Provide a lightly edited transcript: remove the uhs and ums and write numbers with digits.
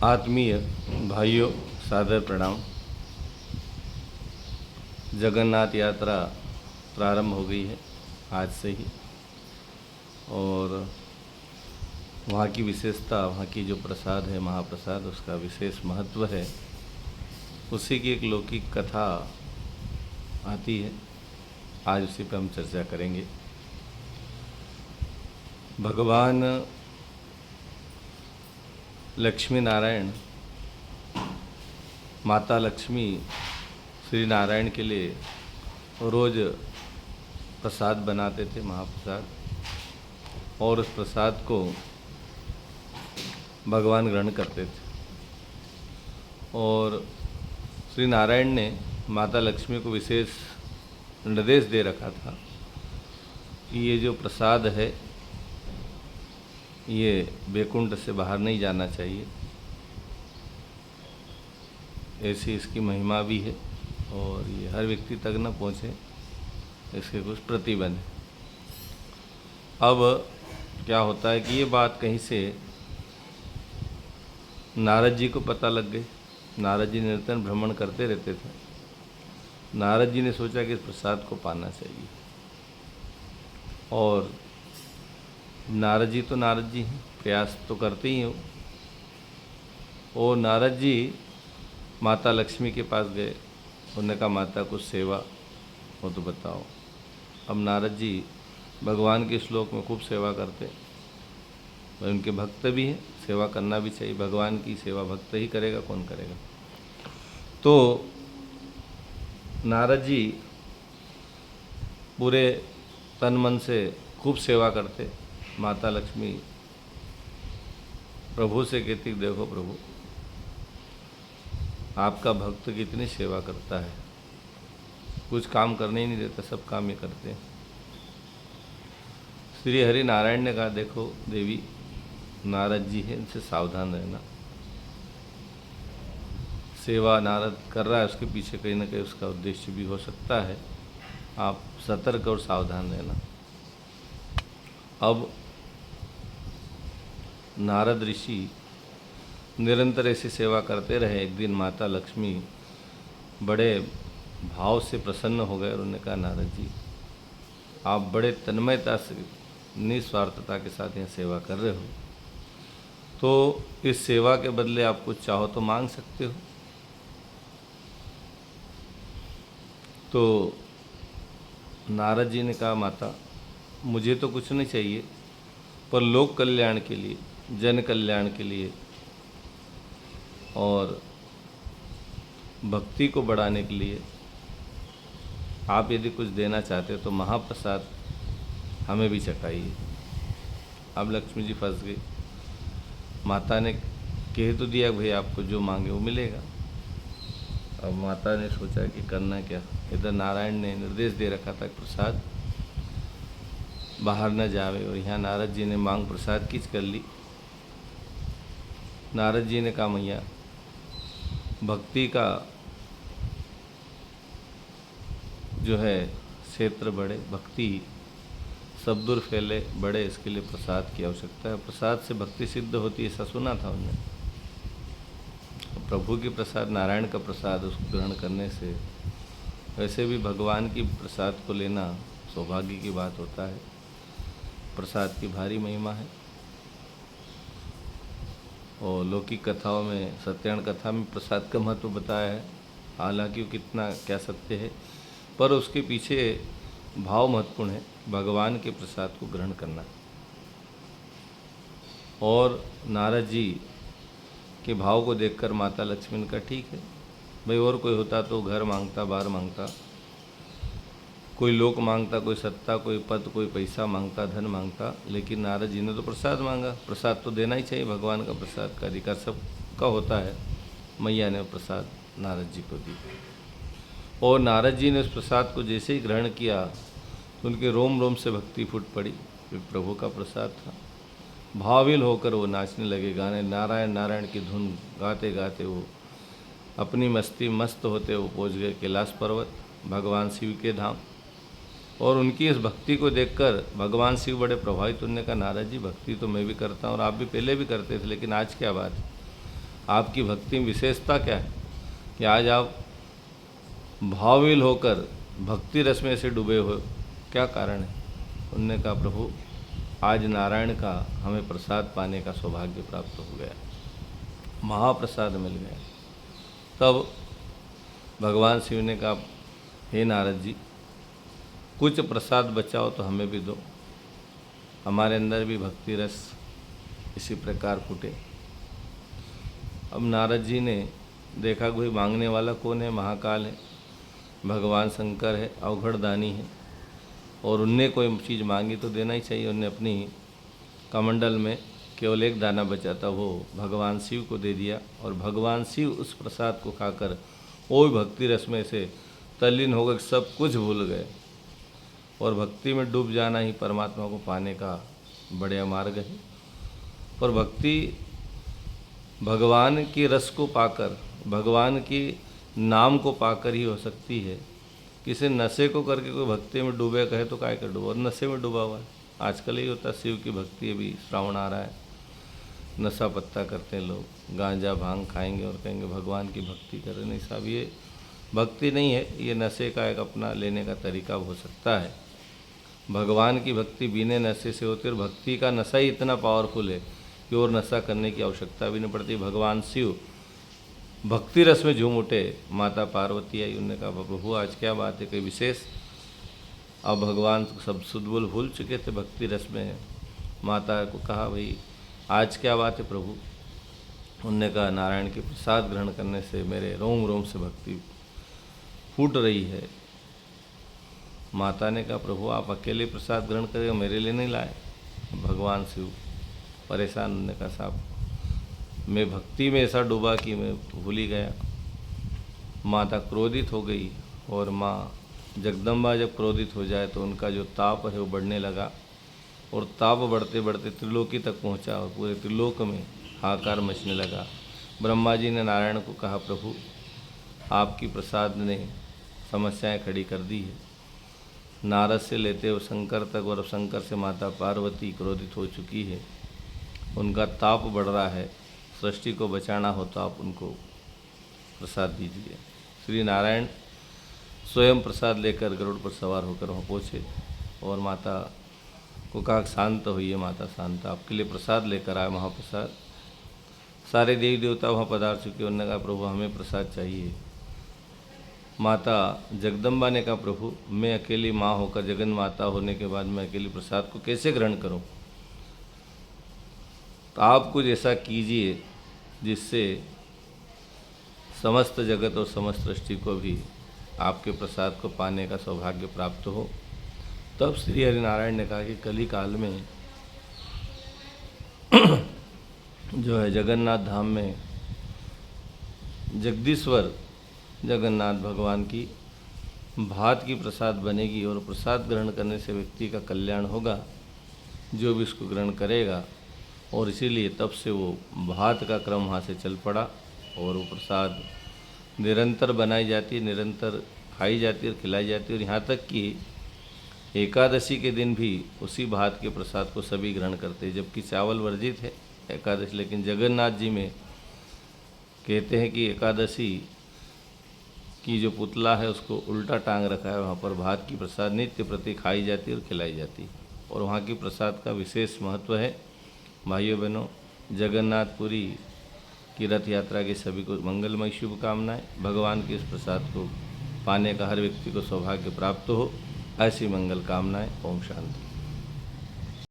आत्मीय भाइयों, सादर प्रणाम। जगन्नाथ यात्रा प्रारंभ हो गई है आज से ही, और वहाँ की विशेषता, वहाँ की जो प्रसाद है महाप्रसाद, उसका विशेष महत्व है। उसी की एक लौकिक कथा आती है, आज उसी पर हम चर्चा करेंगे। भगवान लक्ष्मी नारायण, माता लक्ष्मी श्री नारायण के लिए रोज़ प्रसाद बनाते थे, महाप्रसाद, और उस प्रसाद को भगवान ग्रहण करते थे। और श्री नारायण ने माता लक्ष्मी को विशेष निर्देश दे रखा था कि ये जो प्रसाद है ये वैकुंठ से बाहर नहीं जाना चाहिए, ऐसी इसकी महिमा भी है, और ये हर व्यक्ति तक न पहुँचे, इसके कुछ प्रतिबंध है। अब क्या होता है कि ये बात कहीं से नारद जी को पता लग गई। नारद जी निरंतर भ्रमण करते रहते थे। नारद जी ने सोचा कि इस प्रसाद को पाना चाहिए, और नारद जी तो नारद जी हैं, प्रयास तो करते ही हो। और नारद जी माता लक्ष्मी के पास गए, उन्होंने कहा माता कुछ सेवा हो तो बताओ। अब नारद जी भगवान के श्लोक में खूब सेवा करते, वह उनके भक्त भी हैं, सेवा करना भी चाहिए। भगवान की सेवा भक्त ही करेगा, कौन करेगा। तो नारद जी पूरे तन मन से खूब सेवा करते। माता लक्ष्मी प्रभु से कहती, देखो प्रभु, आपका भक्त कितनी सेवा करता है, कुछ काम करने ही नहीं देता, सब काम ये करते हैं। श्री हरि नारायण ने कहा, देखो देवी, नारद जी है, इनसे सावधान रहना। सेवा नारद कर रहा है, उसके पीछे कहीं ना कहीं उसका उद्देश्य भी हो सकता है, आप सतर्क और सावधान रहना। अब नारद ऋषि निरंतर ऐसी सेवा करते रहे। एक दिन माता लक्ष्मी बड़े भाव से प्रसन्न हो गए और उन्होंने कहा, नारद जी, आप बड़े तन्मयता से, निस्वार्थता के साथ यहाँ सेवा कर रहे हो, तो इस सेवा के बदले आप कुछ चाहो तो मांग सकते हो। तो नारद जी ने कहा, माता मुझे तो कुछ नहीं चाहिए, पर लोक कल्याण के लिए, जन कल्याण के लिए और भक्ति को बढ़ाने के लिए आप यदि कुछ देना चाहते हो तो महाप्रसाद हमें भी चखाइए। अब लक्ष्मी जी फंस गई। माता ने कह तो दिया, भाई आपको जो मांगे वो मिलेगा। अब माता ने सोचा कि करना क्या। इधर नारायण ने निर्देश दे रखा था कि प्रसाद बाहर न जावे, और यहाँ नारद जी ने मांग प्रसाद की कर ली। नारद जी ने कहा, मैया भक्ति का जो है क्षेत्र बढ़े, भक्ति सब दूर फैले, बढ़े, इसके लिए प्रसाद की आवश्यकता है। प्रसाद से भक्ति सिद्ध होती है, ऐसा सुना था उन्होंने। प्रभु की प्रसाद, नारायण का प्रसाद, उसको ग्रहण करने से वैसे भी भगवान की प्रसाद को लेना सौभाग्य की बात होता है। प्रसाद की भारी महिमा है, और लौकिक कथाओं में, सत्यायन कथा में प्रसाद का महत्व बताया है। हालांकि वो कितना क्या सत्य है, पर उसके पीछे भाव महत्वपूर्ण है, भगवान के प्रसाद को ग्रहण करना। और नारद जी के भाव को देखकर माता लक्ष्मी ने कहा, ठीक है भाई, और कोई होता तो घर मांगता, बार मांगता, कोई लोक मांगता, कोई सत्ता, कोई पद, कोई पैसा मांगता, धन मांगता, लेकिन नारद जी ने तो प्रसाद मांगा। प्रसाद तो देना ही चाहिए, भगवान का प्रसाद का अधिकार सबका होता है। मैया ने प्रसाद नारद जी को दी, और नारद जी ने उस प्रसाद को जैसे ही ग्रहण किया तो उनके रोम रोम से भक्ति फूट पड़ी, क्योंकि प्रभु का प्रसाद था। भाविल होकर वो नाचने लगे, गाने, नारायण नारायण की धुन गाते गाते वो अपनी मस्ती मस्त होते वो पहुँच गए कैलाश पर्वत, भगवान शिव के धाम। और उनकी इस भक्ति को देखकर भगवान शिव बड़े प्रभावित। उन्होंने कहा, नारद जी भक्ति तो मैं भी करता हूँ और आप भी पहले भी करते थे, लेकिन आज क्या बात है। आपकी भक्ति में विशेषता क्या है कि आज आप भावविल होकर भक्ति रस में से डूबे हो, क्या कारण है? उन्होंने कहा प्रभु आज नारायण का हमें प्रसाद पाने का सौभाग्य प्राप्त हो गया, महाप्रसाद मिल गया। तब भगवान शिव ने कहा हे नारद जी, कुछ प्रसाद बचाओ तो हमें भी दो, हमारे अंदर भी भक्ति रस इसी प्रकार फूटे। अब नारद जी ने देखा कोई मांगने वाला कौन है, महाकाल है, भगवान शंकर है, अवघड़दानी है, और उनने कोई चीज़ मांगी तो देना ही चाहिए। उनने अपनी कमंडल में केवल एक दाना बचा था, वो भगवान शिव को दे दिया, और भगवान शिव उस प्रसाद को खाकर वो भी भक्ति रस में से तल्लीन होकर सब कुछ भूल गए। और भक्ति में डूब जाना ही परमात्मा को पाने का बढ़िया मार्ग है। और भक्ति भगवान की रस को पाकर, भगवान की नाम को पाकर ही हो सकती है। किसी नशे को करके कोई भक्ति में डूबे कहे तो काय कर डूबा, और नशे में डूबा हुआ है। आजकल ही होता है, शिव की भक्ति, अभी श्रावण आ रहा है, नशा पत्ता करते हैं लोग, गांजा भांग खाएंगे और कहेंगे भगवान की भक्ति कर रहे। नहीं साहब, ये भक्ति नहीं है, ये नशे का एक अपना लेने का तरीका हो सकता है। भगवान की भक्ति बिना नशे से होती है, और भक्ति का नशा ही इतना पावरफुल है कि और नशा करने की आवश्यकता भी नहीं पड़ती। भगवान शिव भक्ति रस में झूम उठे, माता पार्वती आई, उन्होंने कहा प्रभु आज क्या बात है, कोई विशेष? अब भगवान सब सुध बोल भूल चुके थे भक्ति रस में। माता को कहा भाई आज क्या बात है प्रभु? उन्होंने कहा नारायण के प्रसाद ग्रहण करने से मेरे रोम रोम से भक्ति फूट रही है। माता ने कहा प्रभु आप अकेले प्रसाद ग्रहण करेंगे, मेरे लिए नहीं लाए? भगवान शिव परेशान। उन्होंने कहा साहब मैं भक्ति में ऐसा डूबा कि मैं भूल ही गया। माता क्रोधित हो गई, और माँ जगदम्बा जब क्रोधित हो जाए तो उनका जो ताप है वो बढ़ने लगा, और ताप बढ़ते बढ़ते त्रिलोकी तक पहुँचा, और पूरे त्रिलोक में हाहाकार मचने लगा। ब्रह्मा जी ने नारायण को कहा प्रभु आपकी प्रसाद ने समस्याएं खड़ी कर दी है। नारद से लेते हुए शंकर तक, और शंकर से माता पार्वती क्रोधित हो चुकी है, उनका ताप बढ़ रहा है, सृष्टि को बचाना हो तो आप उनको प्रसाद दीजिए। श्री नारायण स्वयं प्रसाद लेकर गरुड़ पर सवार होकर वहाँ पहुँचे, और माता को कहा शांत होइए माता, शांत, आपके लिए प्रसाद लेकर आए महाप्रसाद। सारे देवी देवता वहाँ पधार चुके। उन्होंने कहा प्रभु हमें प्रसाद चाहिए। माता जगदम्बा ने कहा प्रभु मैं अकेली माँ होकर, जगन माता होने के बाद मैं अकेली प्रसाद को कैसे ग्रहण करूं? तो आप कुछ ऐसा कीजिए जिससे समस्त जगत और समस्त सृष्टि को भी आपके प्रसाद को पाने का सौभाग्य प्राप्त हो। तब श्री हरिनारायण ने कहा कि कली काल में जो है जगन्नाथ धाम में जगदीश्वर जगन्नाथ भगवान की भात की प्रसाद बनेगी, और प्रसाद ग्रहण करने से व्यक्ति का कल्याण होगा जो भी इसको ग्रहण करेगा। और इसीलिए तब से वो भात का क्रम वहाँ से चल पड़ा, और वो प्रसाद निरंतर बनाई जाती है, निरंतर खाई जाती है और खिलाई जाती है। और यहाँ तक कि एकादशी के दिन भी उसी भात के प्रसाद को सभी ग्रहण करते हैं, जबकि चावल वर्जित है एकादशी। लेकिन जगन्नाथ जी में कहते हैं कि एकादशी की जो पुतला है उसको उल्टा टांग रखा है, वहाँ पर भात की प्रसाद नित्य प्रति खाई जाती है और खिलाई जाती है, और वहाँ की प्रसाद का विशेष महत्व है। भाइयों बहनों, जगन्नाथपुरी की रथ यात्रा की सभी को मंगलमय शुभकामनाएं। भगवान के इस प्रसाद को पाने का हर व्यक्ति को सौभाग्य प्राप्त हो, ऐसी मंगल कामनाएं। ओम शांति।